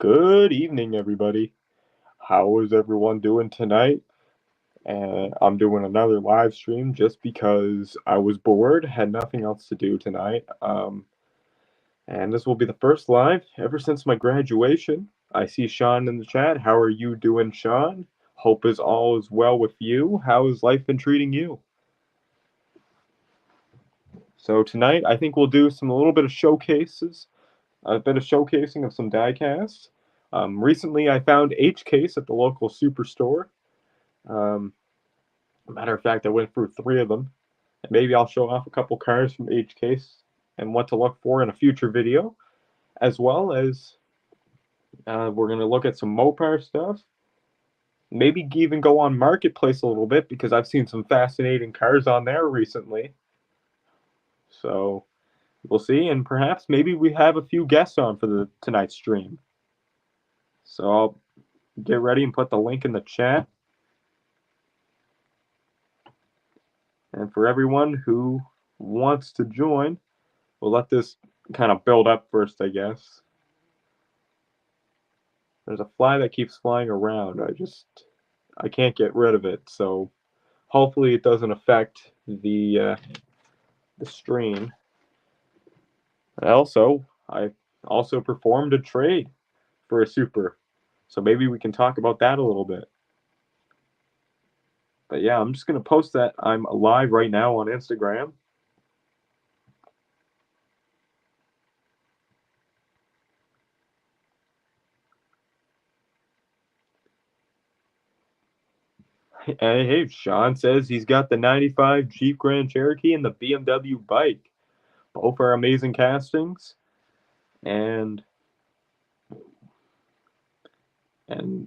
Good evening, everybody. How is everyone doing tonight? And I'm doing another live stream just because I was bored, had nothing else to do tonight. And this will be the first live ever since my graduation. I see Sean in the chat. How are you doing, Sean? Hope is all is well with you. How has life been treating you? So tonight, I think we'll do a little bit of showcases, a bit of showcasing of some diecasts. Recently, I found H Case at the local superstore. Matter of fact, I went through three of them. And maybe I'll show off a couple cars from each case and what to look for in a future video, as well as we're going to look at some Mopar stuff. Maybe even go on Marketplace a little bit because I've seen some fascinating cars on there recently. So we'll see, and perhaps maybe we have a few guests on for tonight's stream. So I'll get ready and put the link in the chat. And for everyone who wants to join, we'll let this kind of build up first, I guess. There's a fly that keeps flying around. I can't get rid of it, so hopefully it doesn't affect the stream. I also performed a trade for a super, so maybe we can talk about that a little bit. But yeah, I'm just going to post that I'm live right now on Instagram. Hey, Sean says he's got the 95 Jeep Grand Cherokee and the BMW bike. Both are amazing castings. And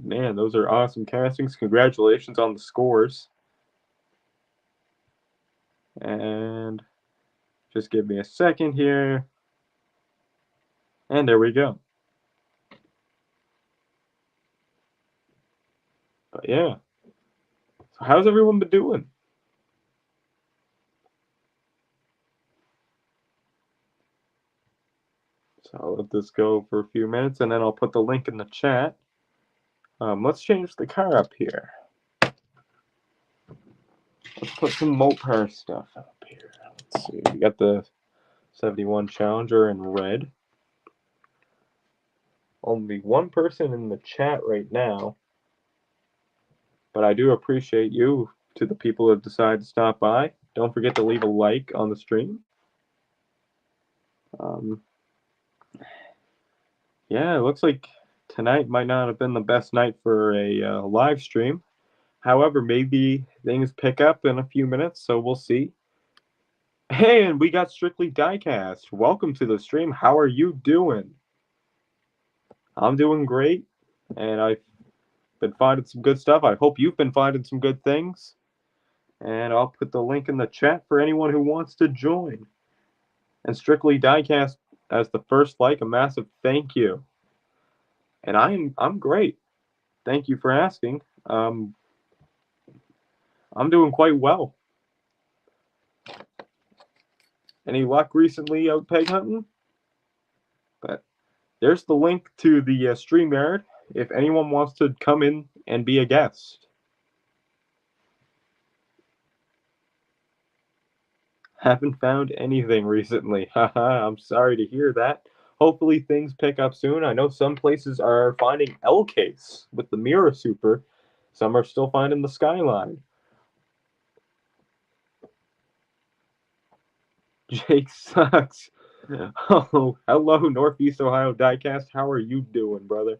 man, those are awesome castings. Congratulations on the scores. And just give me a second here. And there we go. But yeah. So how's everyone been doing? So I'll let this go for a few minutes and then I'll put the link in the chat. Let's change the car up here. Let's put some Mopar stuff up here. Let's see. We got the 71 Challenger in red. Only one person in the chat right now. But I do appreciate you, to the people that decide to stop by. Don't forget to leave a like on the stream. Yeah, it looks like tonight might not have been the best night for a live stream. However, maybe things pick up in a few minutes, so we'll see. Hey, and we got Strictly Diecast. Welcome to the stream. How are you doing? I'm doing great, and I've been finding some good stuff. I hope you've been finding some good things. And I'll put the link in the chat for anyone who wants to join. And Strictly Diecast as the first like, a massive thank you. And I'm great. Thank you for asking. I'm doing quite well. Any luck recently out peg hunting? But there's the link to the StreamYard if anyone wants to come in and be a guest. Haven't found anything recently. Haha, I'm sorry to hear that. Hopefully things pick up soon. I know some places are finding L-Case with the Mirror Super. Some are still finding the Skyline. Jake sucks. Oh, hello, Northeast Ohio Diecast. How are you doing, brother?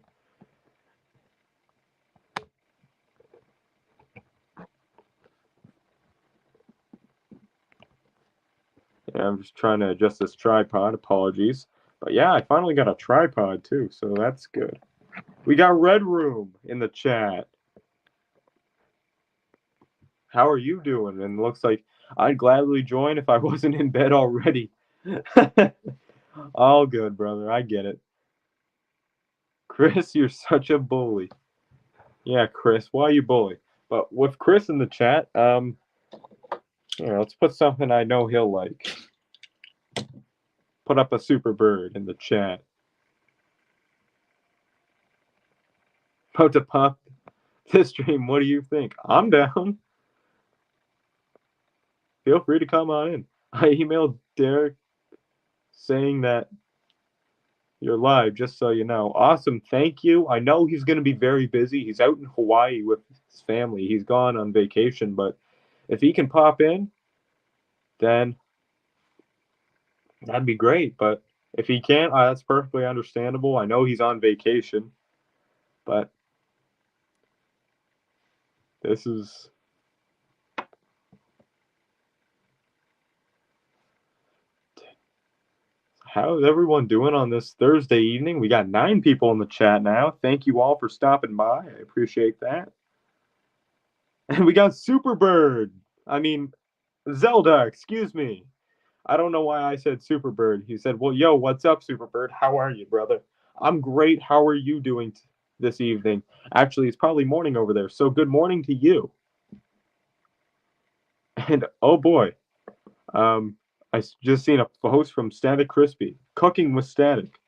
Yeah, I'm just trying to adjust this tripod. Apologies. But yeah, I finally got a tripod too, so that's good. We got Red Room in the chat. How are you doing? And it looks like I'd gladly join if I wasn't in bed already. All good, brother. I get it. Chris, you're such a bully. Yeah, Chris, why you bully? But with Chris in the chat, let's put something I know he'll like. Put up a super bird in the chat. about to pop this stream. What do you think? I'm down. Feel free to come on in. I emailed Derek saying that you're live, just so you know. Awesome, thank you. I know he's going to be very busy. He's out in Hawaii with his family. He's gone on vacation, but if he can pop in, then that'd be great. But if he can't, that's perfectly understandable. I know he's on vacation, but this is... How is everyone doing on this Thursday evening? We got 9 people in the chat now. Thank you all for stopping by. I appreciate that. And we got Superbird. I mean, Zelda, excuse me. I don't know why I said Superbird. He said, well, yo, what's up, Superbird? How are you, brother? I'm great. How are you doing this evening? Actually, it's probably morning over there, so good morning to you. And, oh, boy. I just seen a post from Static Crispy, cooking with Static.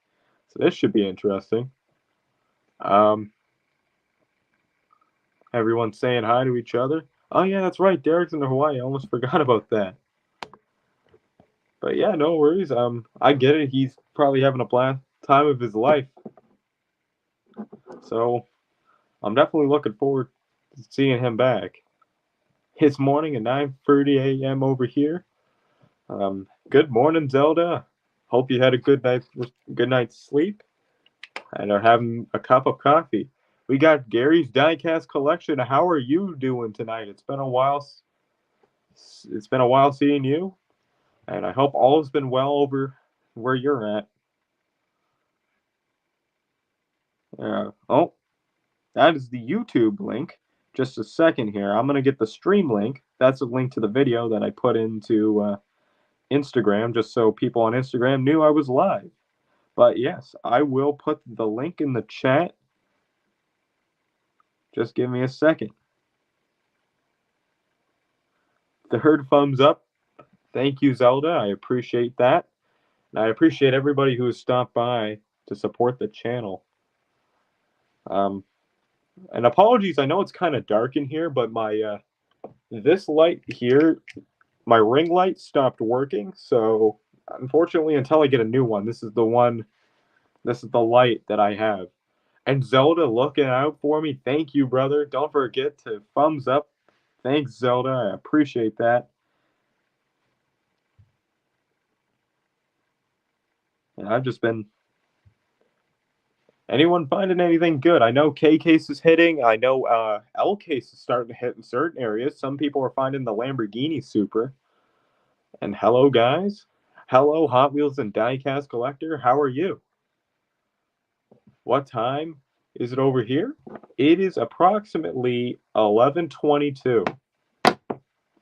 So this should be interesting. Everyone's saying hi to each other. Oh, yeah, that's right. Derek's in Hawaii. I almost forgot about that. But yeah, no worries. I get it. He's probably having a blast time of his life. So I'm definitely looking forward to seeing him back. It's morning at 9:30 a.m. over here. Good morning, Zelda. Hope you had a good night's sleep and are having a cup of coffee. We got Gary's Diecast collection. How are you doing tonight? It's been a while. It's been a while seeing you, and I hope all has been well over where you're at. Oh, that is the YouTube link. Just a second here. I'm gonna get the stream link. That's a link to the video that I put into Instagram, just so people on Instagram knew I was live. But yes, I will put the link in the chat. Just give me a second. Third thumbs up. Thank you, Zelda. I appreciate that. And I appreciate everybody who has stopped by to support the channel. And apologies, I know it's kind of dark in here, but my this light here, my ring light stopped working. So unfortunately, until I get a new one, this is the light that I have. And Zelda looking out for me. Thank you, brother. Don't forget to thumbs up. Thanks, Zelda. I appreciate that. And I've just been... Anyone finding anything good? I know K case is hitting. I know L case is starting to hit in certain areas. Some people are finding the Lamborghini Super. And hello, guys. Hello, Hot Wheels and Diecast Collector. How are you? What time is it over here? It is approximately 11:22.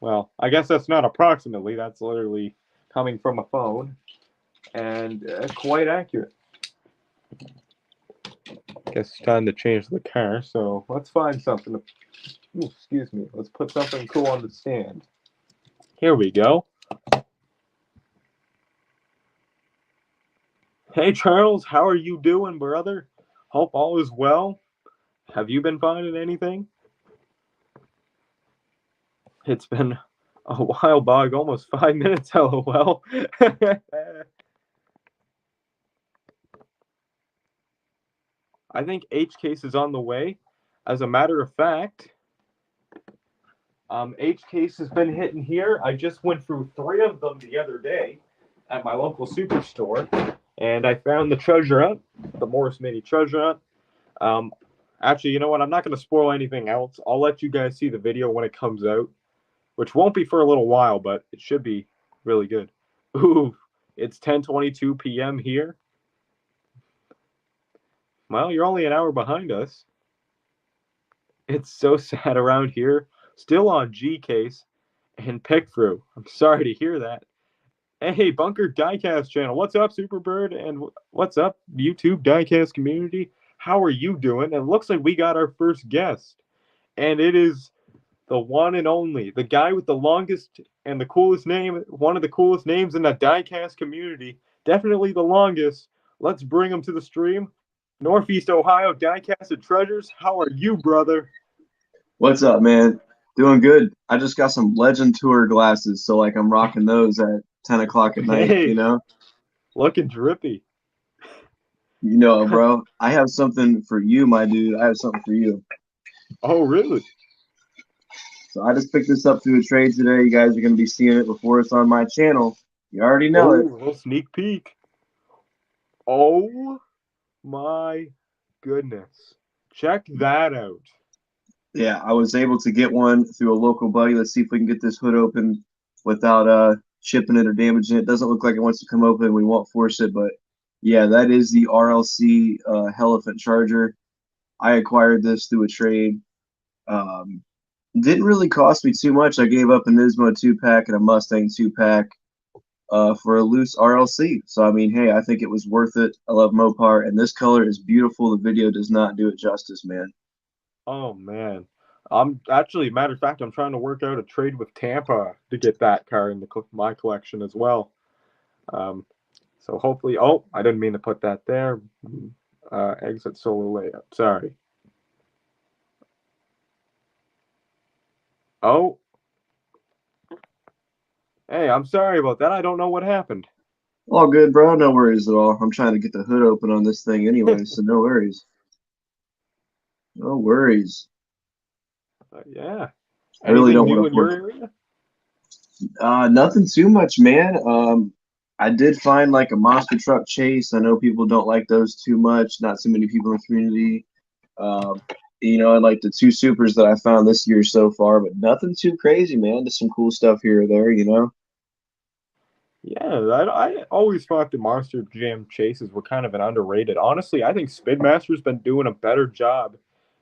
Well, I guess that's not approximately. That's literally coming from a phone. And quite accurate. Guess it's time to change the car, so let's find something to... Ooh, excuse me. Let's put something cool on the stand. Here we go. Hey, Charles, how are you doing, brother? Hope all is well. Have you been finding anything? It's been a while, Bog. Almost 5 minutes, LOL. I think H case is on the way. As a matter of fact, H case has been hitting here. I just went through 3 of them the other day at my local superstore, and I found the treasure hunt, the Morris Mini treasure hunt. Actually, you know what? I'm not going to spoil anything else. I'll let you guys see the video when it comes out, which won't be for a little while, but it should be really good. Ooh, it's 10:22 p.m. here. Well, you're only an hour behind us. It's so sad around here. Still on G case and pick through. I'm sorry to hear that. Hey, Bunker Diecast channel. What's up, Superbird? And what's up, YouTube Diecast community? How are you doing? And it looks like we got our first guest. And it is the one and only, the guy with the longest and the coolest name, one of the coolest names in the Diecast community. Definitely the longest. Let's bring him to the stream. Northeast Ohio, Diecast and Treasures. How are you, brother? What's up, man? Doing good. I just got some Legend Tour glasses, so like I'm rocking those at 10 o'clock at night, Hey, looking drippy. bro. I have something for you, my dude. I have something for you. Oh, really? So I just picked this up through a trade today. You guys are gonna be seeing it before it's on my channel. You already know Oh, it. a little sneak peek. Oh my goodness. Check that out. Yeah, I was able to get one through a local buddy. Let's see if we can get this hood open without chipping it or damaging it. Doesn't look like it wants to come open. We won't force it, but yeah, that is the RLC Elephant Charger. I acquired this through a trade. Um, didn't really cost me too much. I gave up an Nismo 2 pack and a Mustang 2 pack for a loose RLC. So I mean, hey, I think it was worth it. I love Mopar, and this color is beautiful. The video does not do it justice, man. Oh man. I'm actually, matter of fact, I'm trying to work out a trade with Tampa to get that car in my collection as well. Um, so hopefully, oh, I didn't mean to put that there. Exit solo layout. Sorry. Oh, hey, I'm sorry about that. I don't know what happened. All good, bro. No worries at all. I'm trying to get the hood open on this thing anyway, so no worries. No worries. Yeah. I really Anything don't want new to in your force. area? Nothing too much, man. I did find like a monster truck chase. I know people don't like those too much. Not too many people in the community. Um, and like the two supers that I found this year so far, but nothing too crazy, man. Just some cool stuff here or there. Yeah, I always thought the Monster Jam chases were kind of an underrated. Honestly, I think Spinmaster's been doing a better job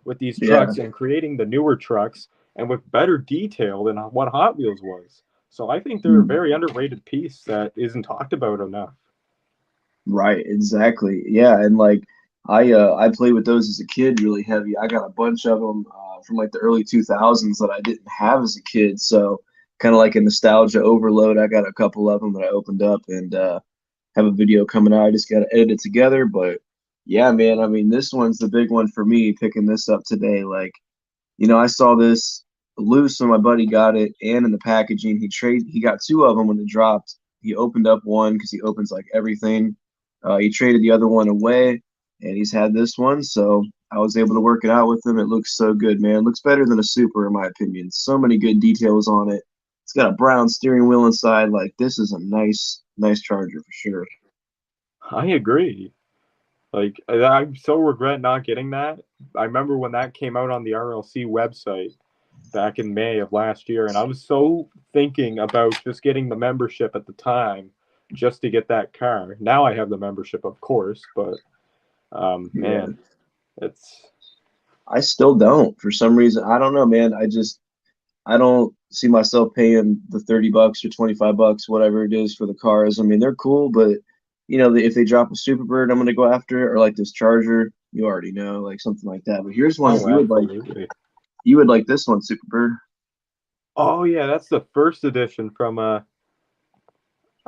with these Yeah. trucks and creating the newer trucks and with better detail than what Hot Wheels was. So I think they're a Mm. very underrated piece that isn't talked about enough. Right, exactly. Yeah, and like I played with those as a kid really heavy. I got a bunch of them from like the early 2000s that I didn't have as a kid. So kind of like a nostalgia overload. I got a couple of them that I opened up and have a video coming out. I just got to edit it together, but yeah, man, I mean, this one's the big one for me picking this up today. Like, I saw this loose when my buddy got it and in the packaging. He got two of them when it dropped. He opened up one because he opens like everything. He traded the other one away, and he's had this one. So I was able to work it out with him. It looks so good, man. It looks better than a Super in my opinion. So many good details on it. It's got a brown steering wheel inside. Like this is a nice Charger for sure. I agree. Like I so regret not getting that. I remember when that came out on the RLC website back in May of last year, and I was so thinking about just getting the membership at the time just to get that car. Now I have the membership, of course, but Yeah. man, it's I still don't for some reason. I don't know, man. I don't see myself paying the $30 or $25, whatever it is for the cars. I mean, they're cool, but if they drop a Superbird, I'm gonna go after it, or like this Charger, you already know, like something like that. But here's one that oh, you would like. absolutely. You would like this one, Superbird. Oh yeah, that's the first edition from uh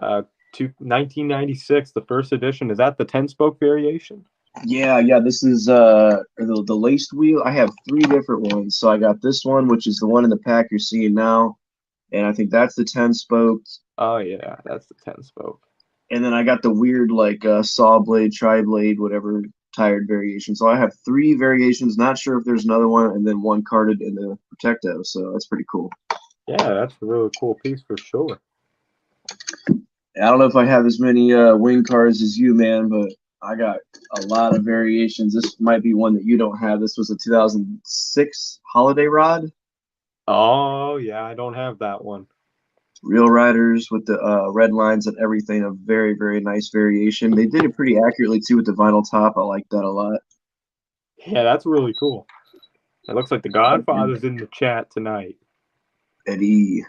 1996. The first edition, is that the 10 spoke variation? Yeah. This is the laced wheel. I have three different ones. So I got this one, which is the one in the pack you're seeing now, and I think that's the 10 spoked. Oh yeah, that's the 10 spoke. And then I got the weird like saw blade, tri blade, whatever tired variation. So I have three variations. Not sure if there's another one, and then one carded in the Protecto. So that's pretty cool. Yeah, that's a really cool piece for sure. I don't know if I have as many wing cards as you, man, but I got a lot of variations. This might be one that you don't have. This was a 2006 Holiday Rod. Oh yeah, I don't have that one. Real Riders with the red lines and everything. A very nice variation. They did it pretty accurately too with the vinyl top. I like that a lot. Yeah, that's really cool. It looks like the Godfather's in the chat tonight. Eddie,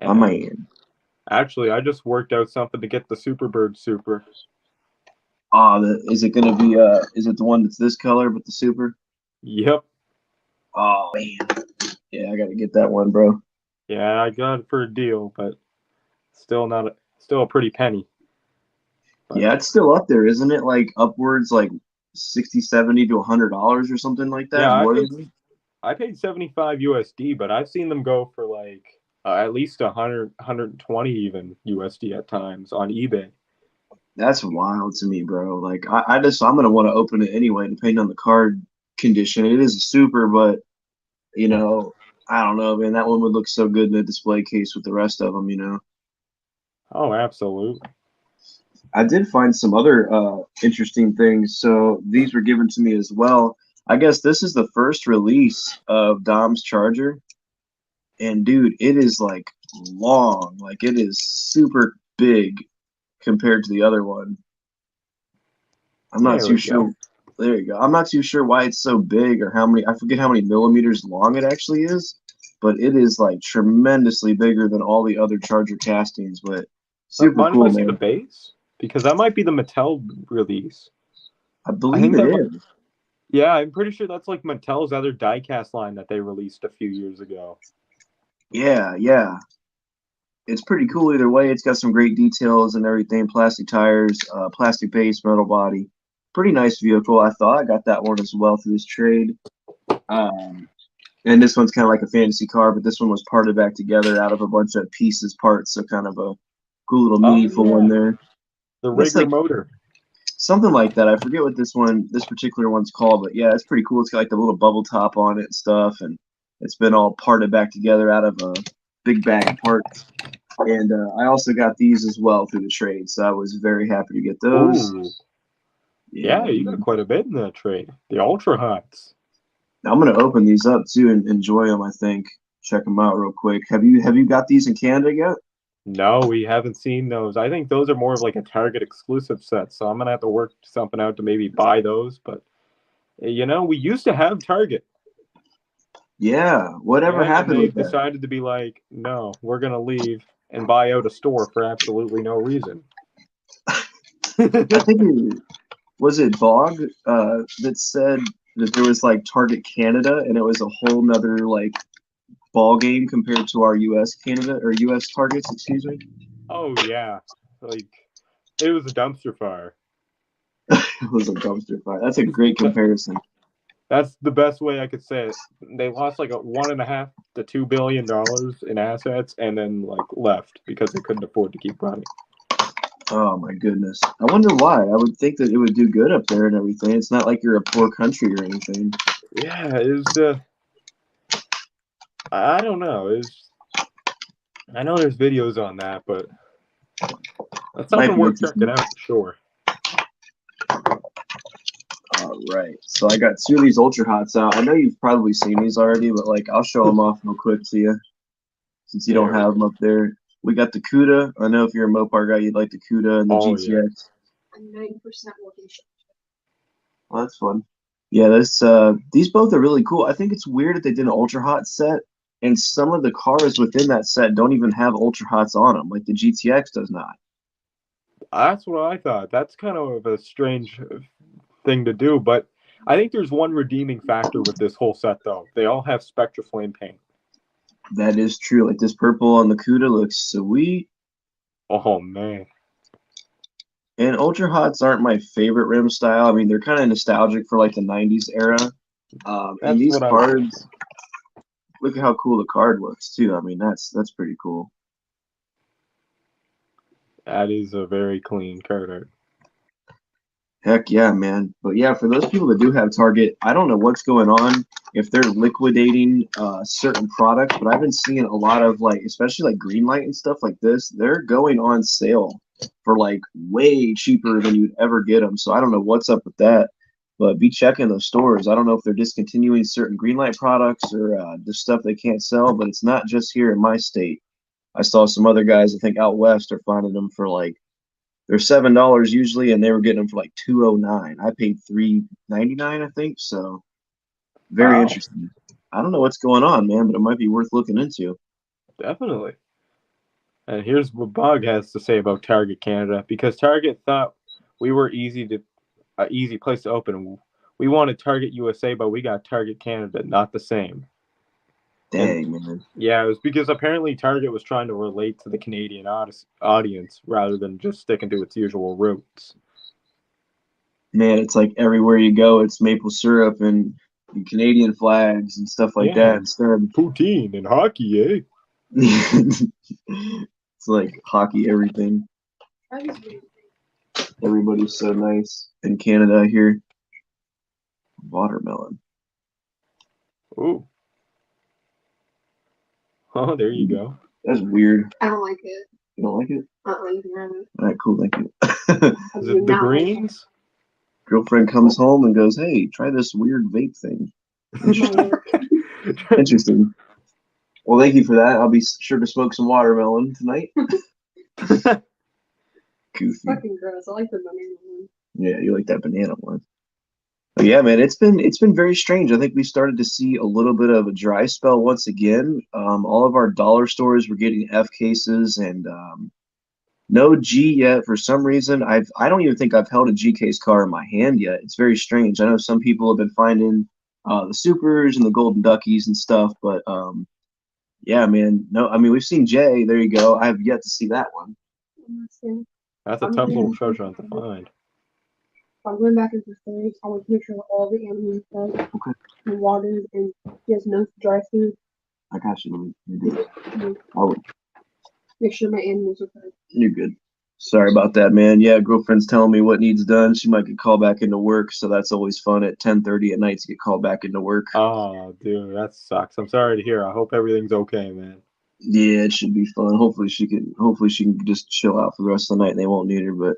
my And man. actually, I just worked out something to get the Superbird Super. Is it gonna be is it the one that's this color but the super? Yep. Oh man. Yeah, I gotta get that one, bro. Yeah, I got it for a deal, but still a pretty penny. But Yeah, it's still up there, isn't it? Like upwards, like 60, 70 to $100 or something like Yeah, that. More than I paid 75 USD, but I've seen them go for like at least 100, 120 even USD at times on eBay. that's wild to me, bro. Like I'm gonna want to open it anyway, depending on the card condition. It is a super, but you know, I don't know, man. That one would look so good in a display case with the rest of them, you know. Oh, absolutely. I did find some other interesting things. So these were given to me as well. I guess this is the first release of Dom's charger, and dude, it is like long, like it is super big compared to the other one. I'm not There too we go. sure. There you go. I'm not too sure why it's so big or how many. I forget how many millimeters long it actually is, but it is like tremendously bigger than all the other charger castings. But super Mind if I cool, see the man. base? Because that might be the Mattel release. I I believe think it that might, is. yeah, I'm pretty sure that's like Mattel's other diecast line that they released a few years ago. Yeah, yeah. It's pretty cool either way. It's got some great details and everything. Plastic tires, plastic base, metal body. Pretty nice vehicle. I thought I got that one as well through this trade. Um, and this one's kind of like a fantasy car, but this one was parted back together out of a bunch of pieces, parts. So kind of a cool little Oh meaningful one yeah, there. the That's rigger like motor. something like that. I forget what this particular one's called, but yeah, it's pretty cool. It's got like the little bubble top on it and stuff, and it's been all parted back together out of a big bag of parts. And I also got these as well through the trade, so I was very happy to get those. Ooh, Yeah, yeah, you got man. quite a bit in that trade. The Ultra Huts. I'm gonna open these up too and enjoy them. I think check them out real quick. Have you got these in Canada yet? No, we haven't seen those. I think those are more of like a Target exclusive set, so I'm gonna have to work something out to maybe buy those. But we used to have Target. Yeah. Whatever Yeah, and happened they with that? decided to be like, no, we're gonna leave and buy out a store for absolutely no reason. I think was it Vogue that said that there was like Target Canada and it was a whole nother like ball game compared to our U.S. Canada or U.S. Targets, excuse me. Oh yeah, like it was a dumpster fire. It was a dumpster fire. That's a great comparison. That's the best way I could say it. They lost like a $1.5 to $2 billion in assets, and then like left because they couldn't afford to keep running. Oh my goodness. I wonder why. I would think that it would do good up there and everything. It's not like you're a poor country or anything. Yeah, it was. I don't know. I know there's videos on that, but that's Might something be worth checking interesting. out for sure. All right. So I got two of these Ultra Hots out. I know you've probably seen these already, but like I'll show them off real quick to you since you don't There we have go. them up there. We got the CUDA. I know if you're a Mopar guy, you'd like the CUDA and the Oh yeah. GTX. I'm 90% working. Well, that's fun. Yeah, these both are really cool. I think it's weird that they did an Ultra Hot set, and some of the cars within that set don't even have Ultra Hots on them, like the GTX does not. That's what I thought. That's kind of a strange thing to do, but I think there's one redeeming factor with this whole set, though. They all have Spectra Flame paint. That is true. Like this purple on the CUDA looks sweet. Oh man, And Ultra Hots aren't my favorite rim style. I mean, they're kind of nostalgic for like the '90s era. And that's these what I was cards, thinking. look at how cool the card looks too. I mean, that's pretty cool. That is a very clean card art. Heck yeah, man. But yeah, for those people that do have Target, I don't know what's going on if they're liquidating certain products, but I've been seeing a lot of like, especially like Greenlight and stuff like this, they're going on sale for like way cheaper than you'd ever get them. So I don't know what's up with that, but be checking those stores. I don't know if they're discontinuing certain Greenlight products or just stuff they can't sell, but it's not just here in my state. I saw some other guys, I think out west, are finding them for like they're $7 usually, and they were getting them for like 209. I paid 399, I think. So very Wow, interesting. I don't know what's going on, man, but it might be worth looking into. definitely. And here's what Bog has to say about Target Canada, because Target thought we were easy place to open. We wanted Target USA, but we got Target Canada, not the same. And Dang, man. yeah, it was because apparently Target was trying to relate to the Canadian audience rather than just sticking to its usual roots. Man, it's like everywhere you go, it's maple syrup and Canadian flags and stuff like that Yeah, instead. poutine and hockey, eh? It's like hockey, everything. Everybody's so nice in Canada here. Watermelon. Ooh, oh, there you go. That's weird. I don't like it. You don't like it? You can have it. All right, cool, thank you. I Is do it the not like it. greens? Girlfriend comes home and goes, "Hey, try this weird vape thing." Interesting. Well, thank you for that. I'll be sure to smoke some watermelon tonight. Goofy. Fucking gross. I like the banana one. Yeah, you like that banana one. But yeah, man, it's been very strange. I think we started to see a little bit of a dry spell once again. All of our dollar stores were getting F cases and no G yet for some reason. I don't even think I've held a G case car in my hand yet. It's very strange. I know some people have been finding the supers and the golden duckies and stuff, but yeah, man. No, I mean we've seen J. There you go. I have yet to see that one. That's a tough little treasure hunt to find. I'm going back into storage. I want to make sure that all the animals are Okay. watered and there's no dry food. I got you. You're good. Make sure my animals are fed. You're good. Sorry about that, man. Yeah, girlfriend's telling me what needs done. She might get called back into work, so that's always fun at 10:30 at night to get called back into work. Oh, dude, that sucks. I'm sorry to hear. I hope everything's okay, man. Yeah, it should be fun. Hopefully she can just chill out for the rest of the night and they won't need her. But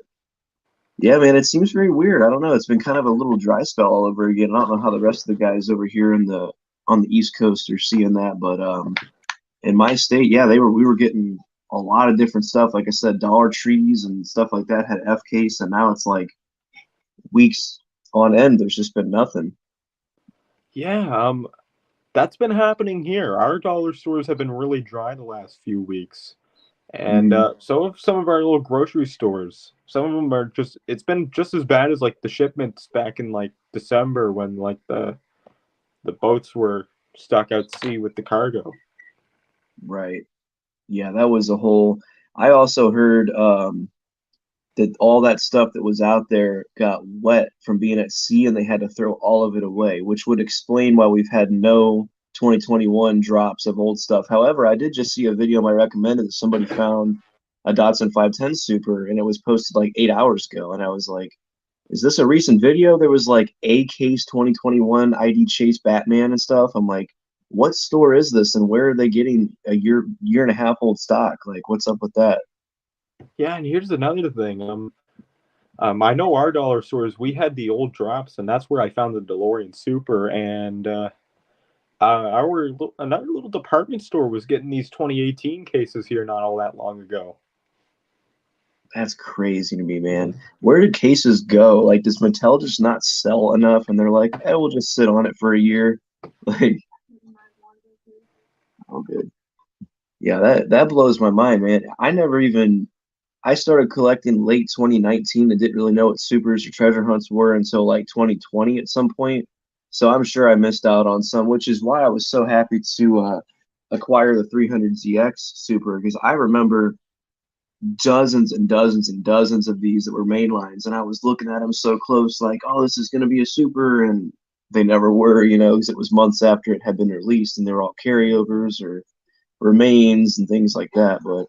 yeah, man, it seems very weird. I don't know. It's been kind of a little dry spell all over again. I don't know how the rest of the guys over here on the East Coast are seeing that, but in my state, yeah, we were getting a lot of different stuff. Like I said, Dollar Trees and stuff like that had F case, and now it's like weeks on end. There's just been nothing. Yeah, that's been happening here. Our dollar stores have been really dry the last few weeks. And so have some of our little grocery stores. Some of them are just, it's been just as bad as like the shipments back in like December when like the boats were stuck out to sea with the cargo. Right. Yeah, that was a whole. I also heard that all that stuff that was out there got wet from being at sea and they had to throw all of it away, which would explain why we've had no 2021 drops of old stuff. However, I did just see a video I recommended that somebody found a Datsun 510 Super and it was posted like 8 hours ago. And I was like, is this a recent video? There was like A Case 2021 ID Chase Batman and stuff. I'm like, what store is this and where are they getting a year and a half old stock? Like, what's up with that? Yeah, and here's another thing. I know our dollar stores, we had the old drops, and that's where I found the DeLorean Super. And another little department store was getting these 2018 cases here not all that long ago. That's crazy to me, man. Where do cases go? Like, does Mattel just not sell enough? And they're like, "Eh, we'll just sit on it for a year." Like, oh, good. Yeah, that blows my mind, man. I started collecting late 2019 and didn't really know what supers or treasure hunts were until like 2020 at some point. So I'm sure I missed out on some, which is why I was so happy to acquire the 300ZX Super because I remember dozens and dozens and dozens of these that were mainlines, and I was looking at them so close, like, oh, this is going to be a super, and they never were, because it was months after it had been released, and they were all carryovers or remains and things like that. But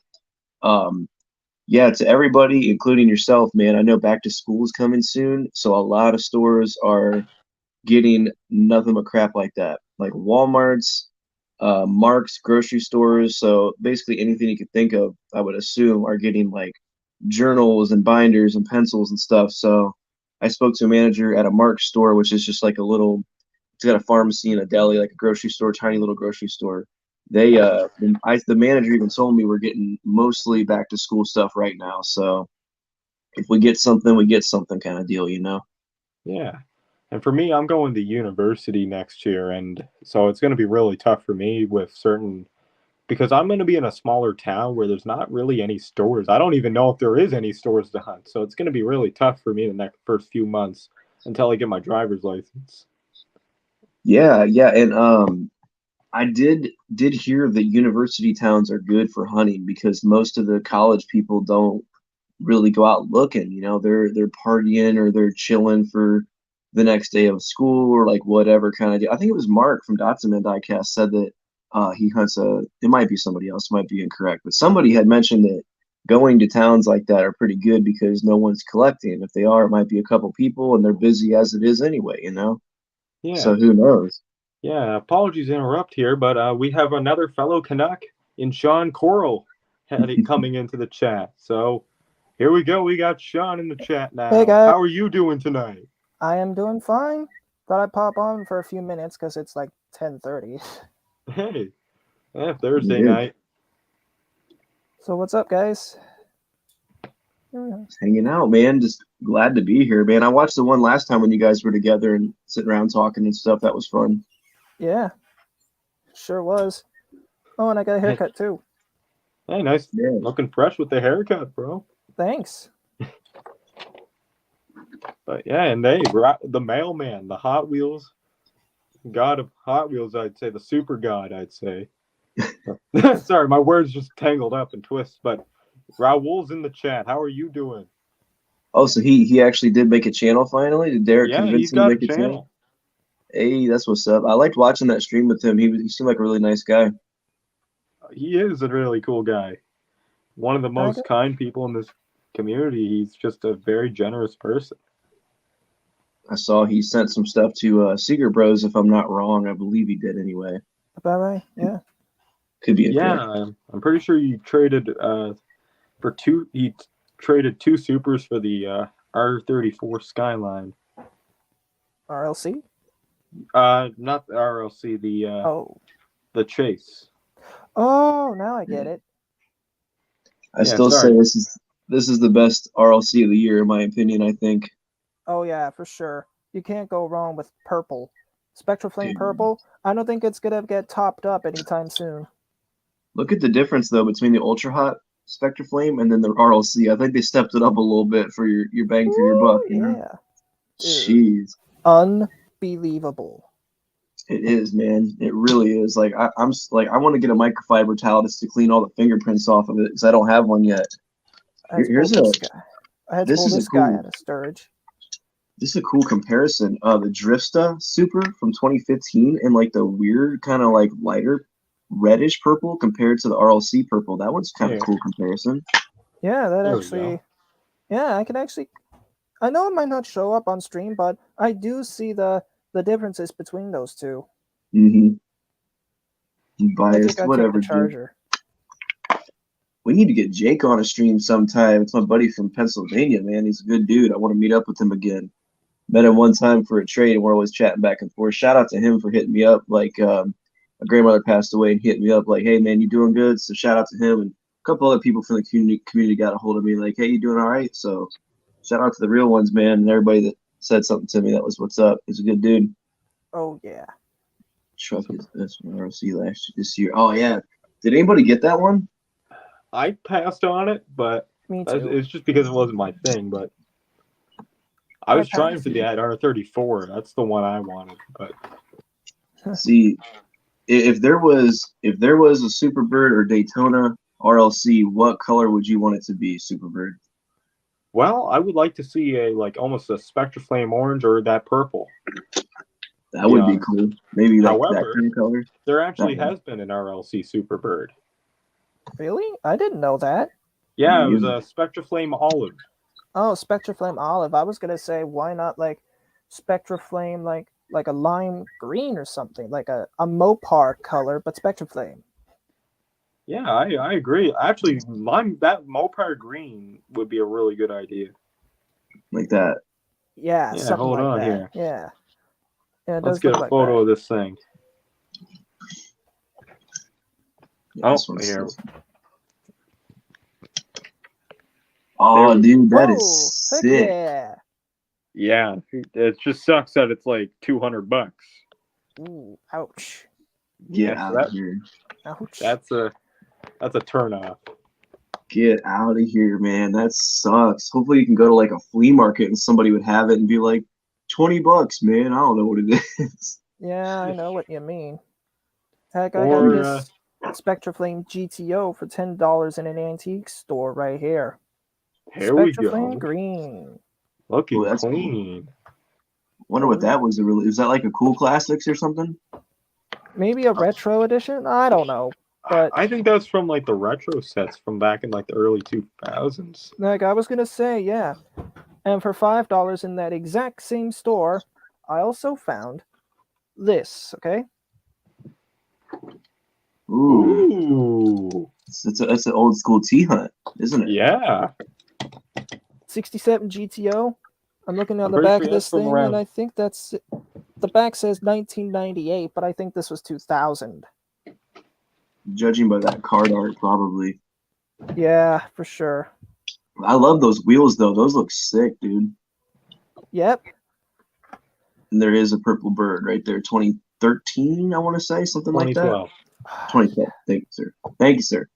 yeah, to everybody, including yourself, man, I know back to school is coming soon, so a lot of stores are getting nothing but crap like that, like Walmart's, Mark's, grocery stores. So basically anything you could think of, I would assume, are getting like journals and binders and pencils and stuff. So I spoke to a manager at a Mark's store, which is just like it's got a pharmacy and a deli, like a grocery store, tiny little grocery store. The manager even told me we're getting mostly back to school stuff right now. So if we get something, we get something kind of deal. Yeah. And for me, I'm going to university next year, and so it's going to be really tough for me with because I'm going to be in a smaller town where there's not really any stores. I don't even know if there is any stores to hunt. So it's going to be really tough for me the next first few months until I get my driver's license. Yeah, yeah, and I did hear that university towns are good for hunting because most of the college people really go out looking. You know, they're partying or they're chilling for the next day of school or like whatever kind of deal. I think it was Mark from Dotson Diecast said that he hunts a. It might be somebody else, might be incorrect, but somebody had mentioned that going to towns like that are pretty good because no one's collecting. If they are, it might be a couple people and they're busy as it is anyway. You know, Yeah. so who knows? Yeah, apologies to interrupt here, but we have another fellow Canuck in Sean Coral coming into the chat. So here we go. We got Sean in the chat now. Hey, guys. How are you doing tonight? I am doing fine. Thought I'd pop on for a few minutes because it's like 10:30. Hey, Thursday Yeah. night. So what's up, guys? Just hanging out, man. Just glad to be here, man. I watched the one last time when you guys were together and sitting around talking and stuff. That was fun. Yeah, sure was. Oh, and I got a haircut too. Hey, nice. Yeah. Looking fresh with the haircut, bro. Thanks. But yeah, and hey, the mailman, the Hot Wheels god of Hot Wheels, I'd say, the super god, I'd say. Sorry, my words just tangled up and twist. But Raul's in the chat. How are you doing? Oh, so he actually did make a channel finally? Did Derek Yeah, convince he's him to got a make a channel? channel. Hey, that's what's up. I liked watching that stream with him. He seemed like a really nice guy. He is a really cool guy. One of the most kind people in this community. He's just a very generous person. I saw he sent some stuff to Seeger Bros, if I'm not wrong. I believe he did anyway. About right, yeah. Could be incorrect. Yeah, I'm pretty sure he traded for two. He traded two supers for the R34 Skyline. RLC? Not the RLC. The Chase. Oh, now I get it. I still say this is the best RLC of the year, in my opinion. I think. Oh yeah, for sure. You can't go wrong with purple. Spectral Flame purple. I don't think it's gonna get topped up anytime soon. Look at the difference though between the Ultra Hot Spectre Flame and then the RLC. I think they stepped it up a little bit for your bang for your buck. You know? Yeah. Jeez. Unbelievable. It is, man. It really is. Like I want to get a microfiber towel just to clean all the fingerprints off of it because I don't have one yet. I had to pull this guy out of storage. This is a cool comparison. The Drifta Super from 2015 and like the weird kind of like lighter reddish purple compared to the RLC purple. That one's kind of cool comparison. Yeah, that actually. Yeah, I can actually. I know it might not show up on stream, but I do see the differences between those two. Mm-hmm. Biased, whatever. Charger. We need to get Jake on a stream sometime. It's my buddy from Pennsylvania, man. He's a good dude. I want to meet up with him again. Met him one time for a trade, and we're always chatting back and forth. Shout out to him for hitting me up. Like, my grandmother passed away and hit me up like, hey, man, you doing good? So shout out to him. And a couple other people from the community got a hold of me like, hey, you doing all right? So shout out to the real ones, man, and everybody that said something to me. That was what's up. He's a good dude. Oh, yeah. Truck is this one RLC this year. Oh, yeah. Did anybody get that one? I passed on it, but it's just because it wasn't my thing. But I was trying for the R34. That's the one I wanted. But see, if there was a Superbird or Daytona RLC, what color would you want it to be, Superbird? Well, I would like to see almost a Spectra Flame orange or that purple. That would be cool. Maybe that kind of color. There actually has been an RLC Superbird. Really? I didn't know that. Yeah, it was a Spectra Flame Olive. Oh, Spectra Flame Olive. I was gonna say, why not like Spectra Flame like a lime green or something, like a Mopar color, but Spectra Flame. Yeah, I agree. Actually, that Mopar green would be a really good idea. Like that. Yeah, something hold like on that. Here. Yeah. Let's get a photo of this thing. Yeah, here. Oh, dude, that is sick. Yeah, it just sucks that it's like $200. Ooh, ouch. Get out of here. Ouch. That's a turnoff. Get out of here, man. That sucks. Hopefully you can go to like a flea market and somebody would have it and be like, $20, man. I don't know what it is. Yeah, I know what you mean. Heck, I got this Spectra Flame GTO for $10 in an antique store right here. Here we Spectra Flame go. Green. Looking that's cool. clean. Wonder what that was. Was that like a Cool Classics or something? Maybe a retro edition? I don't know. But I think that's from like the retro sets from back in like the early 2000s. like I was gonna say, yeah. And for $5 in that exact same store, I also found this, okay? Ooh. That's an old school T-Hunt, isn't it? Yeah. 67 GTO. I'm looking at I'm the pretty back sure of that's this from thing, around- and I think that's the back says 1998, but I think this was 2000. Judging by that card art, probably. Yeah, for sure. I love those wheels though. Those look sick, dude. Yep. And there is a purple bird right there. 2013, I want to say, something like that. 2012. 2012. Thank you, sir. Thank you, sir.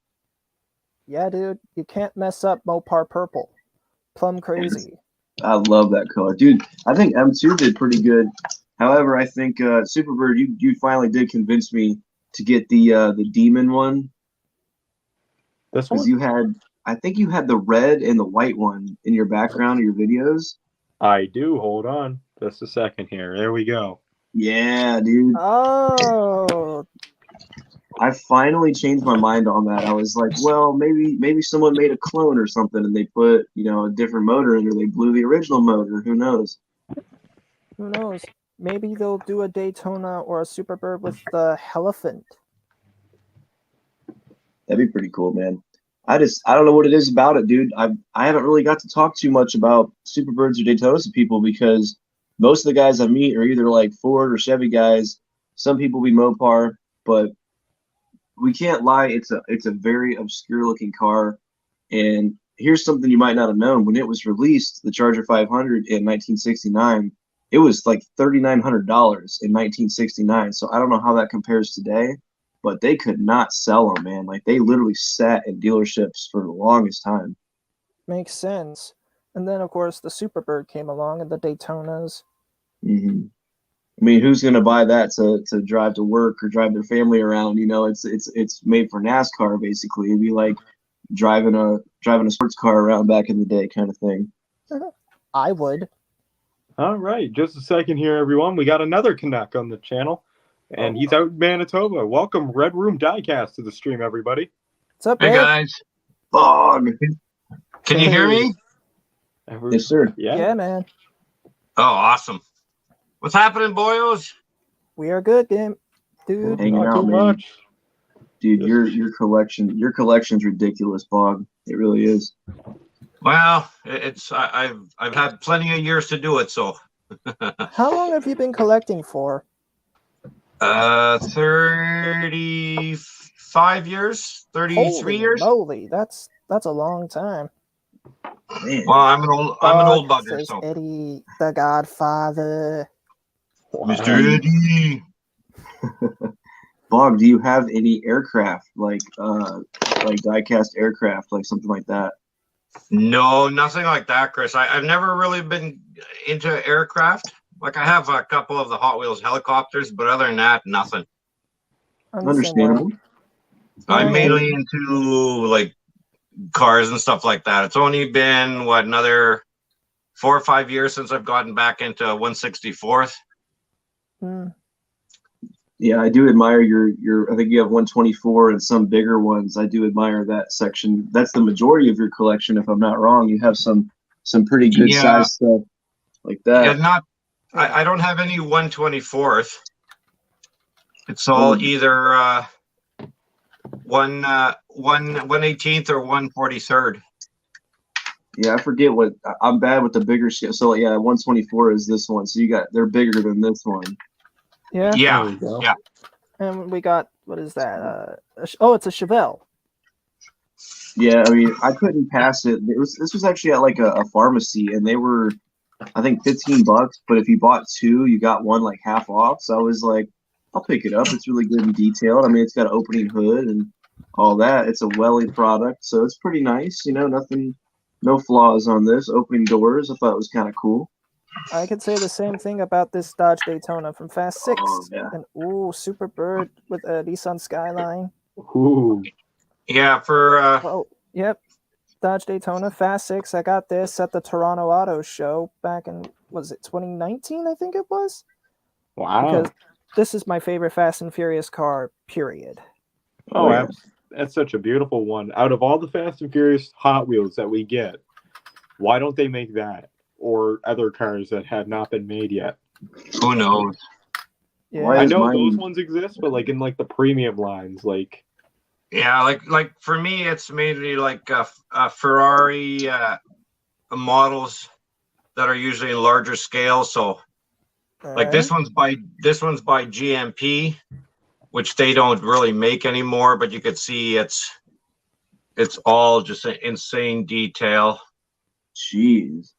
Yeah, dude. You can't mess up Mopar Purple. Plum crazy. I love that color, dude. I think M2 did pretty good. However, I think Superbird, you finally did convince me to get the demon one, This because one? I think you had the red and the white one in your background of your videos. I do. Hold on. Just a second here. There we go. Yeah, dude. Oh, I finally changed my mind on that. I was like, well, maybe someone made a clone or something, and they put a different motor in, or they blew the original motor. Who knows? who knows? Maybe they'll do a Daytona or a Superbird with the Elephant. That'd be pretty cool, man. I don't know what it is about it, dude. I haven't really got to talk too much about Superbirds or Daytonas to people, because most of the guys I meet are either like Ford or Chevy guys. Some people be Mopar, but we can't lie. It's a very obscure looking car. And here's something you might not have known. When it was released, the Charger 500 in 1969, it was like $3,900 in 1969. So I don't know how that compares today, but they could not sell them, man. Like, they literally sat in dealerships for the longest time. Makes sense. And then, of course, the Superbird came along and the Daytonas. Mm-hmm. I mean, who's going to buy that to drive to work or drive their family around? It's made for NASCAR, basically. It'd be like driving a sports car around back in the day, kind of thing. I would. All right. Just a second here, everyone. We got another Canuck on the channel, and he's out in Manitoba. Welcome, Red Room Diecast, to the stream, everybody. What's up, Hey Ed? guys, Fog. can you hear me? Yes, sir. Yeah, man. Oh, awesome. What's happening, boyos? We are good, game, dude. Hanging Not out, too man. much. Dude, your collection's ridiculous, Bog. It really is. Well, I've had plenty of years to do it, so How long have you been collecting for? 35 years, 33 Holy years. moly, that's a long time. Man. Well, I'm an old bugger, Says so Eddie, the Godfather. Mr. Eddie. Bog, do you have any aircraft, like diecast aircraft, like something like that? No, nothing like that, Chris. I've never really been into aircraft. Like, I have a couple of the Hot Wheels helicopters, but other than that, nothing. I'm the same way. Understandable. I'm mainly into like cars and stuff like that. It's only been another 4 or 5 years since I've gotten back into 164th. Mm. Yeah, I do admire your. I think you have 124 and some bigger ones. I do admire that section. That's the majority of your collection, if I'm not wrong. You have some pretty good size stuff like that. Yeah, I don't have any 124th. It's all either 1/18th or 1/43rd. Yeah, I forget what I'm bad with the bigger scale. So yeah, 124 is this one. So they're bigger than this one. Yeah. Yeah, There we go. yeah. And we got, what is that? It's a Chevelle. Yeah, I mean, I couldn't pass it. This was actually at like a pharmacy, and they were, I think, $15. But if you bought two, you got one like half off. So I was like, I'll pick it up. It's really good and detailed. I mean, it's got an opening hood and all that. It's a Welly product, so it's pretty nice. No flaws on this. Opening doors, I thought it was kind of cool. I could say the same thing about this Dodge Daytona from Fast 6. Oh, yeah. And Superbird with a Nissan Skyline. Ooh. Yeah, for Oh, yep. Dodge Daytona Fast 6. I got this at the Toronto Auto Show back in, was it 2019? I think it was. Wow. Because this is my favorite Fast and Furious car, period. Oh, yeah. that's such a beautiful one. Out of all the Fast and Furious Hot Wheels that we get, why don't they make that or other cars that have not been made yet? Who knows? Yeah. Why I is know mine- those ones exist, but like in like the premium lines, like Yeah, like for me, it's mainly like Ferrari models that are usually larger scale. So like this one's by GMP, which they don't really make anymore, but you could see it's all just an insane detail. Jeez.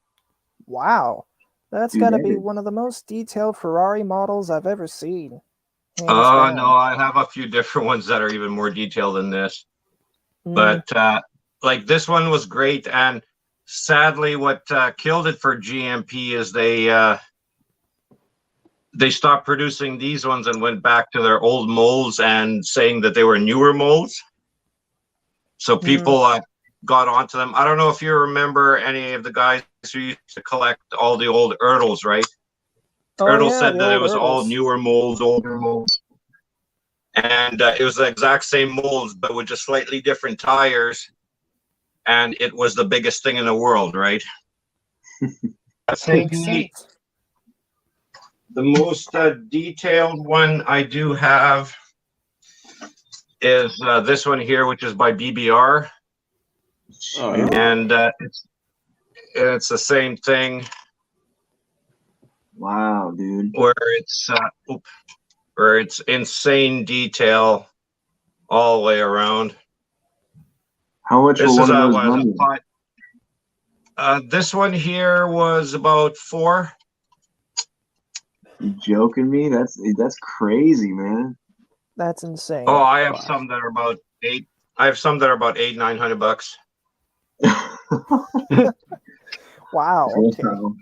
Wow. That's Dude, got to that be is- one of the most detailed Ferrari models I've ever seen. Hands Oh down. no, I have a few different ones that are even more detailed than this. Mm, But like this one was great, and sadly, what killed it for GMP is they stopped producing these ones and went back to their old molds and saying that they were newer molds. So people got onto them. I don't know if you remember any of the guys who used to collect all the old Ertls, right? oh, Ertl yeah, said the that it old was all Ertls. newer molds, older molds. And it was the exact same molds, but with just slightly different tires. And it was the biggest thing in the world, right? I think Makes sense. the most detailed one I do have is this one here, which is by BBR. oh, yeah. And it's the same thing Wow, dude. where it's insane detail all the way around. How much This will is one of those what is run it, you? this one here was about $4. You joking me? That's crazy, man. That's insane. Oh, I have Wow. some that are about $8. I have some that are about $800-900. Wow. Okay. Wow.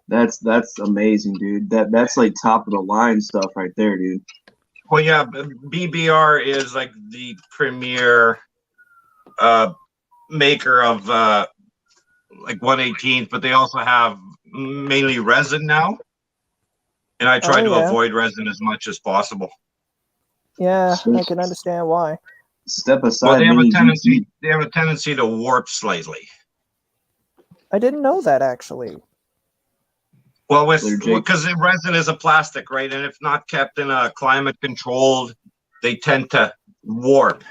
That's amazing, dude. That's like top of the line stuff right there, dude. Well, yeah, BBR is like the premier maker of like 118th, but they also have mainly resin now. And I try Oh, to yeah. avoid resin as much as possible. Yeah, So- I can understand why. Step aside. Well, they have a mini tendency. GT. They have a tendency to warp slightly. I didn't know that, actually. Well, They're Jake- because the resin is a plastic, right? And if not kept in a climate controlled, they tend to warp.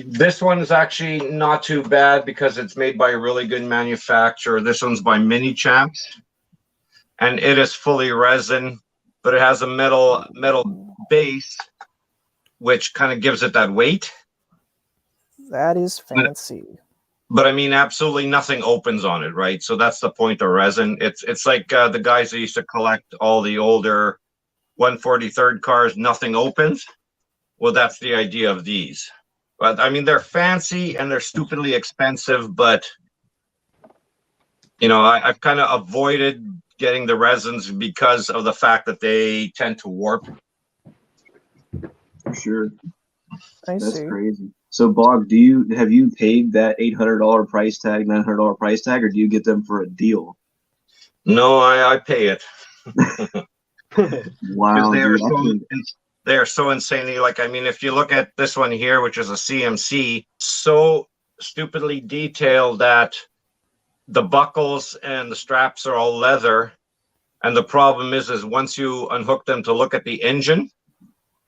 This one is actually not too bad because it's made by a really good manufacturer. This one's by Mini Champs, and it is fully resin, but it has a metal base, which kind of gives it that weight. That is fancy. But I mean, absolutely nothing opens on it, right? So that's the point of resin. It's like the guys that used to collect all the older 143rd cars, nothing opens. Well, that's the idea of these. But I mean, they're fancy and they're stupidly expensive, but you know, I've kind of avoided getting the resins because of the fact that they tend to warp. For sure. I That's see. crazy. So, Bog, have you paid that $800 price tag, $900 price tag, or do you get them for a deal? No, I pay it. Wow, Because dude. they are so insanely, like, I mean, if you look at this one here, which is a CMC, so stupidly detailed that the buckles and the straps are all leather. And the problem is once you unhook them to look at the engine,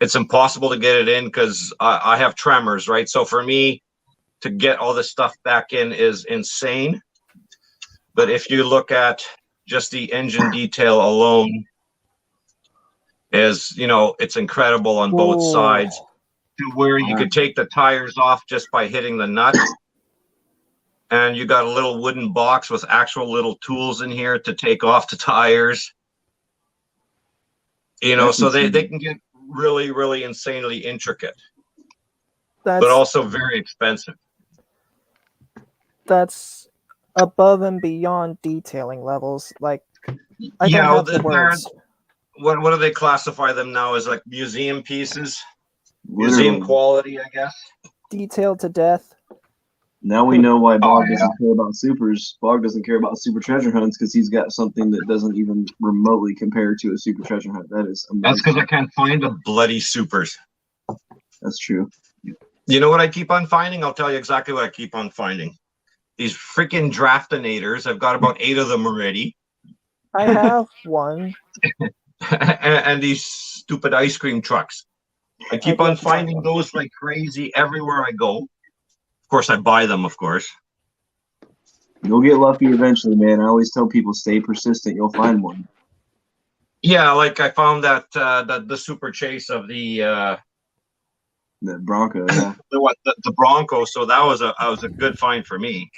it's impossible to get it in because I have tremors, right? So for me to get all this stuff back in is insane. But if you look at just the engine detail alone, is, you know, it's incredible on both Whoa. sides, to where you could take the tires off just by hitting the nut. And you got a little wooden box with actual little tools in here to take off the tires. You know, That's so they insane. can get really, really insanely intricate, That's but also very expensive. that's above and beyond detailing levels. Like, I Yeah, don't have the words. what do they classify them now as, like museum pieces? Literally. Museum quality, I guess. detailed to death. Now we know why Bog doesn't care about supers. Bog doesn't care about super treasure hunts because he's got something that doesn't even remotely compare to a super treasure hunt. That is amazing. That's because I can't find the bloody supers. That's true. You know what I keep on finding? I'll tell you exactly what I keep on finding. These freaking draftinators. I've got about 8 of them already. I have one. and these stupid ice cream trucks. I keep on finding those like crazy everywhere I go. Of course, I buy them, of course. You'll get lucky eventually, man. I always tell people, stay persistent. You'll find one. Yeah, like I found that the super chase of the Bronco, yeah. the Bronco. So that was a good find for me.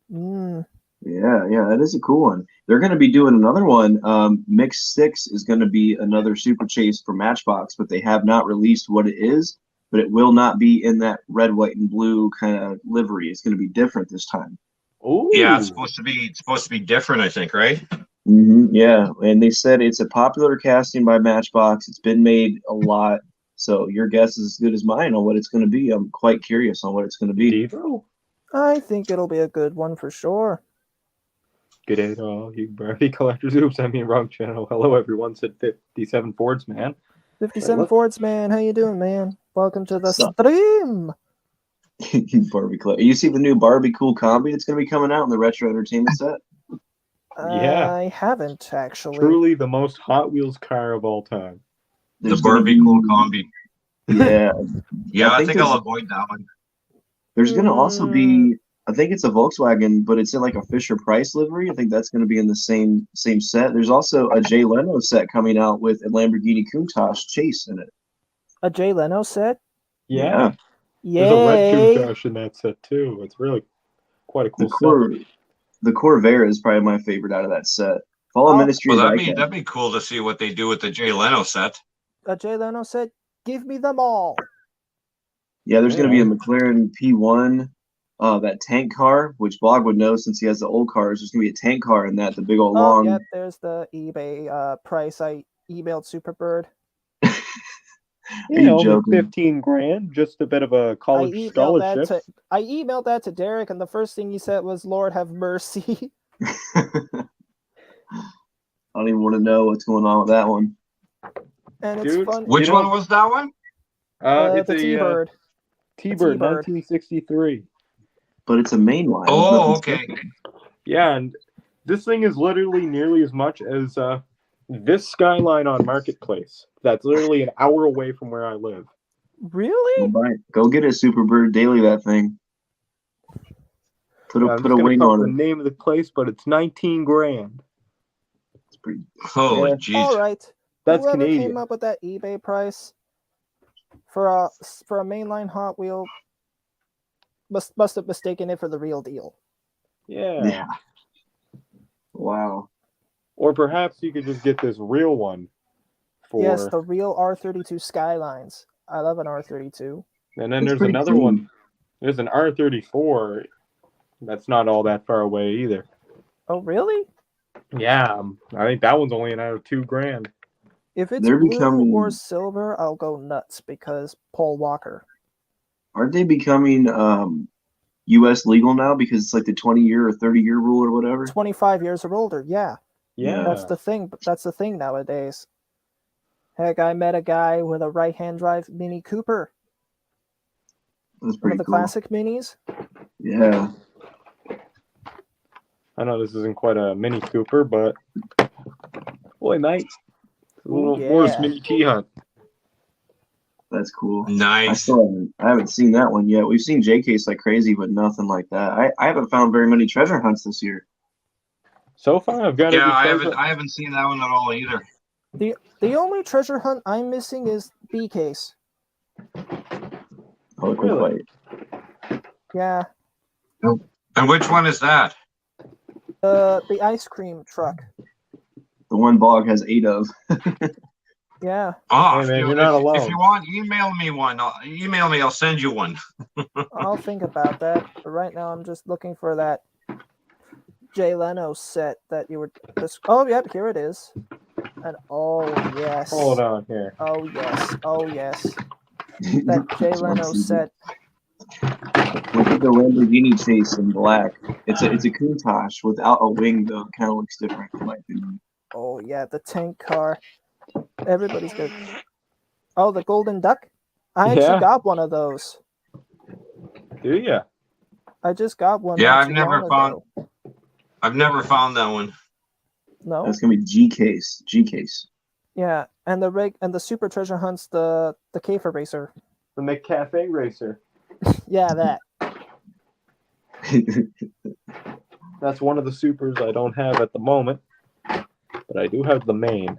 Mm. Yeah, that is a cool one. They're going to be doing another one. Mix 6 is going to be another super chase for Matchbox, but they have not released what it is. But it will not be in that red, white, and blue kind of livery. It's going to be different this time. Ooh. Yeah, it's supposed to be different, I think, right? Yeah, and they said it's a popular casting by Matchbox. It's been made a lot, so your guess is as good as mine on what it's going to be. I'm quite curious on what it's going to be. Devo? I think it'll be a good one for sure. Good day to all you Barbie collectors. Oops, I mean wrong channel. Hello, everyone. Said 57 Fords, man. 57 Fords, man. How you doing, man? Welcome to the Sup? stream. Barbie Club. You see the new Barbie Cool Combi that's going to be coming out in the retro entertainment set? Yeah. I haven't actually. Truly the most Hot Wheels car of all time. There's the Barbie Cool Combi. Yeah. Yeah, I think there's- I'll avoid that one. There's going to also be, I think it's a Volkswagen, but it's in like a Fisher Price livery. I think that's going to be in the same set. There's also a Jay Leno set coming out with a Lamborghini Countach Chase in it. A Jay Leno set? Yeah. Yay! There's a red Countach in that set too. It's really quite a cool set. The Corvair is probably my favorite out of that set. Follow Ministry Well, of that'd be cool to see what they do with the Jay Leno set. A Jay Leno set? Give me them all. Yeah, there's going to be a McLaren P1, that tank car, which Bog would know since he has the old cars. There's going to be a tank car in that, the big old long. Yep, there's the eBay price. I emailed Superbird. Only joking? 15 grand, just a bit of a college scholarship. I emailed that to Derek, and the first thing he said was, "Lord have mercy." I don't even want to know what's going on with that one. And Dude, it's fun. Which one was that one? It's the T-Bird. T-Bird, 1963. But it's a mainline. Oh, okay. Yeah, and this thing is literally nearly as much as this Skyline on Marketplace. That's literally an hour away from where I live. Really? Go get a Superbird daily, that thing. Put a wing on the it. name of the place, but it's 19 grand. It's pretty. Holy jeez. All right. That's Whoever Canadian. came up with that eBay price for a mainline Hot Wheel must have mistaken it for the real deal. Yeah. Wow. Or perhaps you could just get this real one for. Yes, the real R32 Skylines. I love an R32. And then It's there's pretty another cool. one. There's an R34. That's not all that far away either. Oh, really? Yeah, I think that one's only another $2,000. If it's They're blue becoming- or silver, I'll go nuts because Paul Walker. Aren't they becoming U.S. legal now because it's like the 20-year or 30-year rule or whatever? 25 years or older, yeah. Yeah. That's the thing. That's the thing nowadays. Heck, I met a guy with a right-hand drive Mini Cooper. That's One pretty of the cool. classic minis. Yeah. I know this isn't quite a Mini Cooper, but boy, mate, a little Force Mini T Hunt. That's cool. Nice. I haven't seen that one yet. We've seen J-Case like crazy, but nothing like that. I haven't found very many treasure hunts this year. So far, I've got. Yeah, I haven't seen that one at all either. The only treasure hunt I'm missing is B-Case. Oh, quick Really? fight. Yeah. And which one is that? The ice cream truck. The one Bog has 8 of. Yeah. Oh, Hey, man, you're not alone. If you want, email me one. I'll send you one. I'll think about that. But right now, I'm just looking for that Jay Leno set that you were just. Oh, yep, here it is. And oh yes. Hold on here. Oh yes. Oh yes. That Jay Leno set. Look at the Lamborghini Chase in black. It's a Countach without a wing though. It kind of looks different in my opinion. Oh yeah, the tank car. Everybody's good. Oh, the Golden Duck. I actually Yeah. got one of those. Do ya? I just got one. Yeah, not I've too never long found- ago. I've never found that one. No. That's gonna be G case. Yeah, and the Super Treasure Hunt's the Cafer Racer. The McCafe Racer. Yeah, that. That's one of the supers I don't have at the moment, but I do have the main.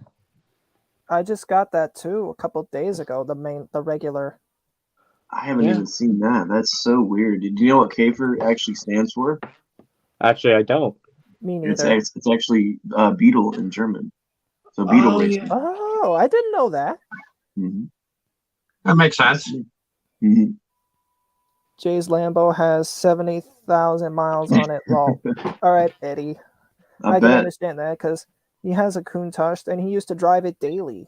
I just got that too a couple days ago. The regular. I haven't Yeah. even seen that. That's so weird. Do you know what Käfer actually stands for? Actually, I don't. Me It's neither. it's actually beetle in German. So beetle Oh, racer. yeah. Oh, I didn't know that. Mhm. That makes sense. Mhm. Jay's Lambo has 70,000 miles on it. Lol. All right, Eddie. I I can bet. understand that because he has a Countach and he used to drive it daily.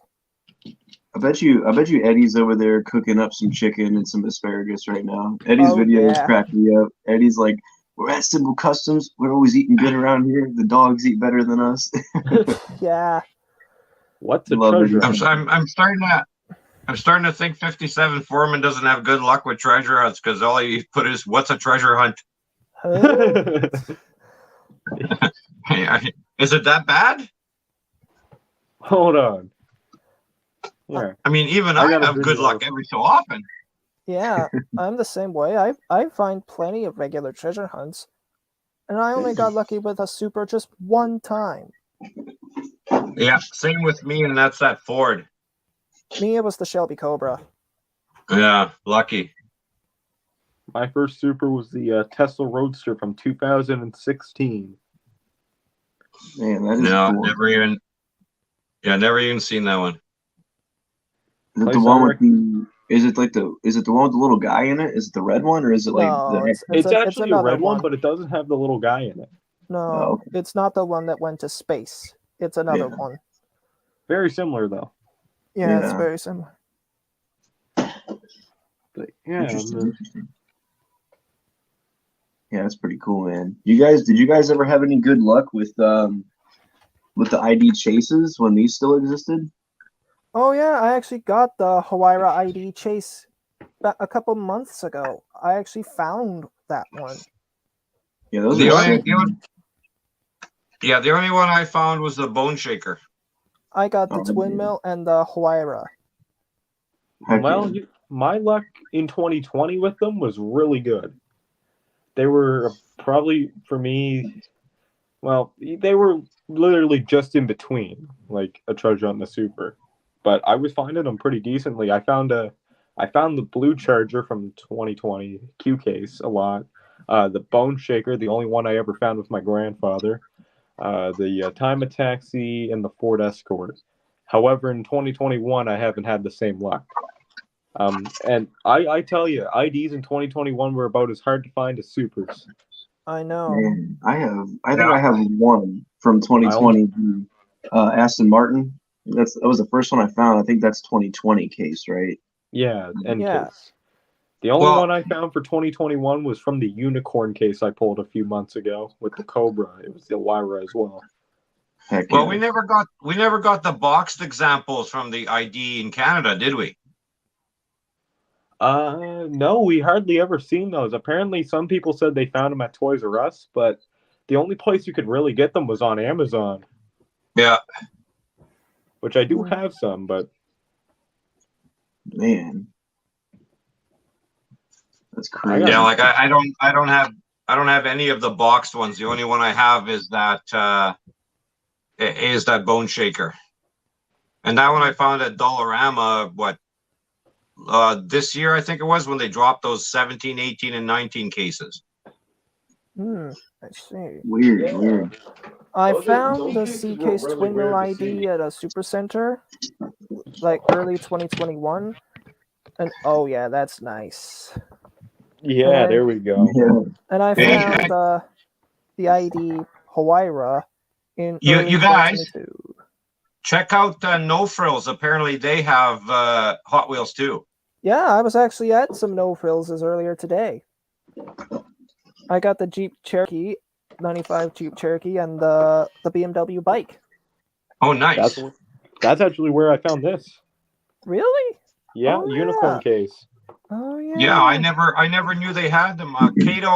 I bet you Eddie's over there cooking up some chicken and some asparagus right now. Eddie's Oh, videos yeah. crack me up. Eddie's like, we're at Simple Customs. We're always eating good around here. The dogs eat better than us. Yeah. What's a Love it. treasure? I'm starting to think 57 Foreman doesn't have good luck with treasure hunts because all he put is what's a treasure hunt? Huh? Is it that bad? Hold on. Yeah. I mean, even I I got a have good video. luck every so often. Yeah, I'm the same way. I find plenty of regular treasure hunts, and I only got lucky with a super just one time. Yeah, same with me, and that's that Ford. Me, it was the Shelby Cobra. Yeah, lucky. My first super was the Tesla Roadster from 2016. Man, that is No, cool. never even seen that one. Is it Place the one I with the? Is it the one with the little guy in it? Is it the red one or is it like No, the? It's it's actually a another red one, but it doesn't have the little guy in it. No, Oh, okay. it's not the one that went to space. It's another Yeah. one. Very similar though. Yeah, it's Yeah. very similar. But yeah, Interesting. Yeah, that's pretty cool, man. Did you guys ever have any good luck with the ID chases when these still existed? Oh yeah, I actually got the Huayra ID chase a couple months ago. I actually found that one. Yeah, those The are only, sick. the only- yeah, the only one I found was the Bone Shaker. I got the Oh, Twin yeah. Mill and the Huayra. Heck well, yeah. my luck in 2020 with them was really good. They were probably for me. Well, they were literally just in between, like a treasure hunt and a super. But I was finding them pretty decently. I found the blue charger from 2020 Q case a lot. The Bone Shaker, the only one I ever found with my grandfather. The Time of Taxi and the Ford Escort. However, in 2021, I haven't had the same luck. And I tell you, IDs in 2021 were about as hard to find as supers. I know. Man, I think I have one from 2020. Aston Martin. That was the first one I found. I think that's 2020 case, right? Yeah, and Yeah. case. The only Well- one I found for 2021 was from the unicorn case I pulled a few months ago with the Cobra. It was the Lyra as well. Heck Well, yeah. we never got the boxed examples from the ID in Canada, did we? No, we hardly ever seen those. Apparently, some people said they found them at Toys R Us, but the only place you could really get them was on Amazon, Yeah. which I do have some, but Man, that's crazy. Yeah, like I don't have any of the boxed ones. The only one I have is that Bone Shaker. And that one I found at Dollarama, this year, I think it was, when they dropped those 17, 18, and 19 cases. I see. Weird. I Those found the cases C were Case really Twin Mill weird to ID see. at a super center, like early 2021. And oh yeah, that's nice. yeah, Okay. there we go. Yeah. And I Yeah. found the ID Huayra in You early guys- 2022. Check out No Frills. Apparently, they have Hot Wheels too. Yeah, I was actually at some No Frills earlier today. I got the Jeep Cherokee, 95 Jeep Cherokee, and the BMW bike. Oh, nice. That's actually where I found this. Really? Yeah, Oh, unicorn yeah. case. Oh yeah. Yeah, I never knew they had them. Cato,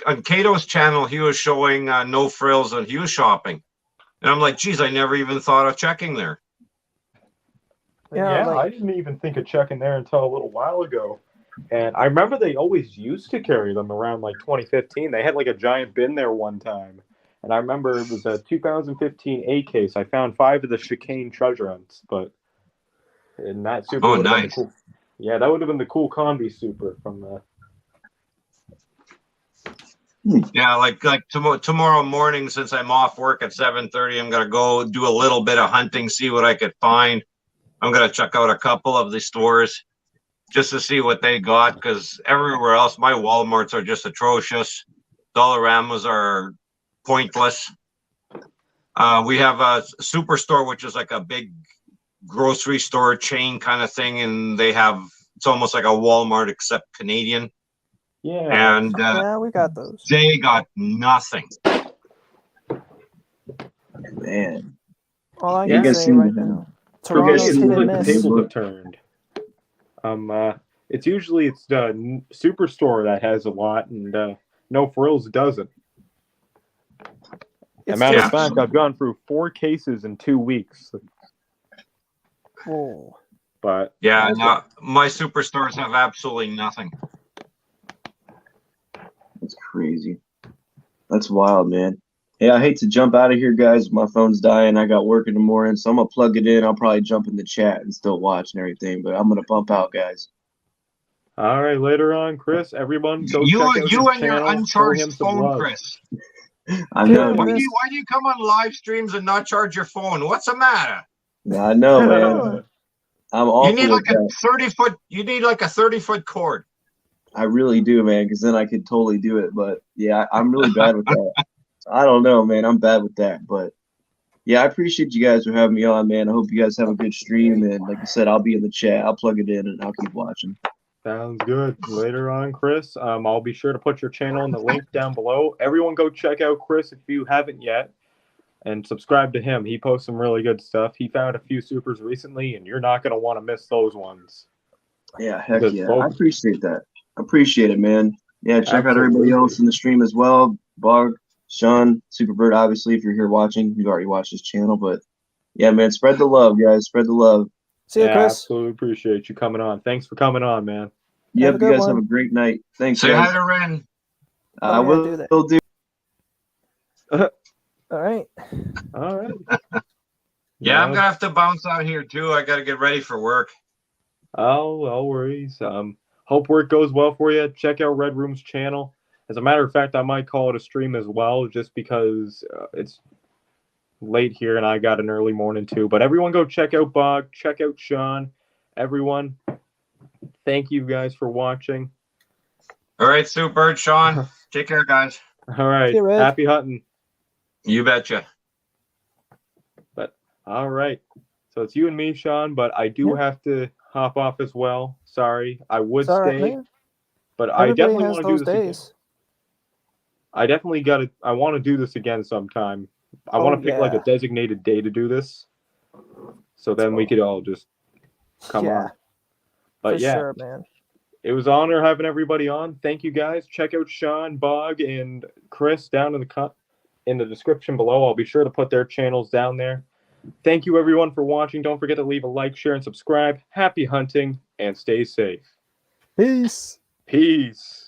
on Cato's channel, he was showing No Frills and he was shopping, and I'm like, geez, I never even thought of checking there. Yeah, like- I didn't even think of checking there until a little while ago. And I remember they always used to carry them around like 2015. They had like a giant bin there one time. And I remember it was a 2015 A case. I found 5 of the chicane treasure hunts, but and that super Oh, would have been the nice. cool. Yeah, that would have been the cool combi super from the. Yeah, like tomorrow morning, since I'm off work at 7:30, I'm gonna go do a little bit of hunting, see what I could find. I'm gonna check out a couple of the stores just to see what they got, because everywhere else, my Walmarts are just atrocious. Dollaramas are pointless. We have a superstore, which is like a big grocery store chain kind of thing, and it's almost like a Walmart except Canadian. Yeah. And yeah, we got those. they got nothing. Man. All I Yeah. can You guys say seem right to have- now, Toronto's seem hit to and like the miss. tables have turned. It's usually the superstore that has a lot, and No Frills doesn't. As a It's matter Yeah. of fact, I've gone through 4 cases in 2 weeks. Oh. But Yeah, no, my superstores have absolutely nothing. That's crazy. That's wild, man. Hey, I hate to jump out of here, guys. My phone's dying. I got work in the morning, so I'm gonna plug it in. I'll probably jump in the chat and still watch and everything, but I'm gonna bump out, guys. all right, later on, Chris, everyone go check You out and his your channel. Show him uncharged some phone, love. Chris. I know, Why dude. do you come on live streams and not charge your phone? What's the matter? I know, man. I'm You awful need with like a that. 30-foot. You need like a 30-foot cord. I really do, man, because then I could totally do it. But yeah, I'm really bad with that. I don't know, man. I'm bad with that. But yeah, I appreciate you guys for having me on, man. I hope you guys have a good stream. And like I said, I'll be in the chat. I'll plug it in and I'll keep watching. Sounds good. Later on, Chris. I'll be sure to put your channel in the link down below. Everyone go check out Chris if you haven't yet. And subscribe to him. He posts some really good stuff. He found a few supers recently, and you're not going to want to miss those ones. Yeah, heck Because yeah. both- I appreciate that. Appreciate it, man. Yeah, check out everybody Absolutely. else in the stream as well. Bog, Sean, Superbird, obviously, if you're here watching, you've already watched his channel. But yeah, man, spread the love, guys. Spread the love. See you, Yeah, Chris. absolutely appreciate you coming on. Thanks for coming on, man. Yep, a you good guys one. have a great night. Thanks, Say hi guys. to Ren. I I'm gonna do that. will do. All right. All right. Yeah, I'm gonna have to bounce out here too. I gotta get ready for work. Oh, no worries. Hope work goes well for you. Check out Red Room's channel. As a matter of fact, I might call it a stream as well, just because it's late here and I got an early morning too. But everyone go check out Bog, check out Sean. Everyone, thank you guys for watching. All right, Super Sean. Take care, guys. All right. See you, Red. Happy hunting. You betcha. All right. So it's you and me, Sean, but I do Yep. have to hop off as well. Sorry. I would It's all right, stay, man. but I Everybody definitely has want to do those this again. days. I want to do this again sometime. I want to pick like a yeah. designated day to do this. So then we could all just come Yeah, on. But for yeah, sure, man. it was an honor having everybody on. Thank you guys. Check out Sean, Bog, and Chris down in the description below. I'll be sure to put their channels down there. Thank you everyone for watching. Don't forget to leave a like, share, and subscribe. Happy hunting and stay safe. Peace. Peace.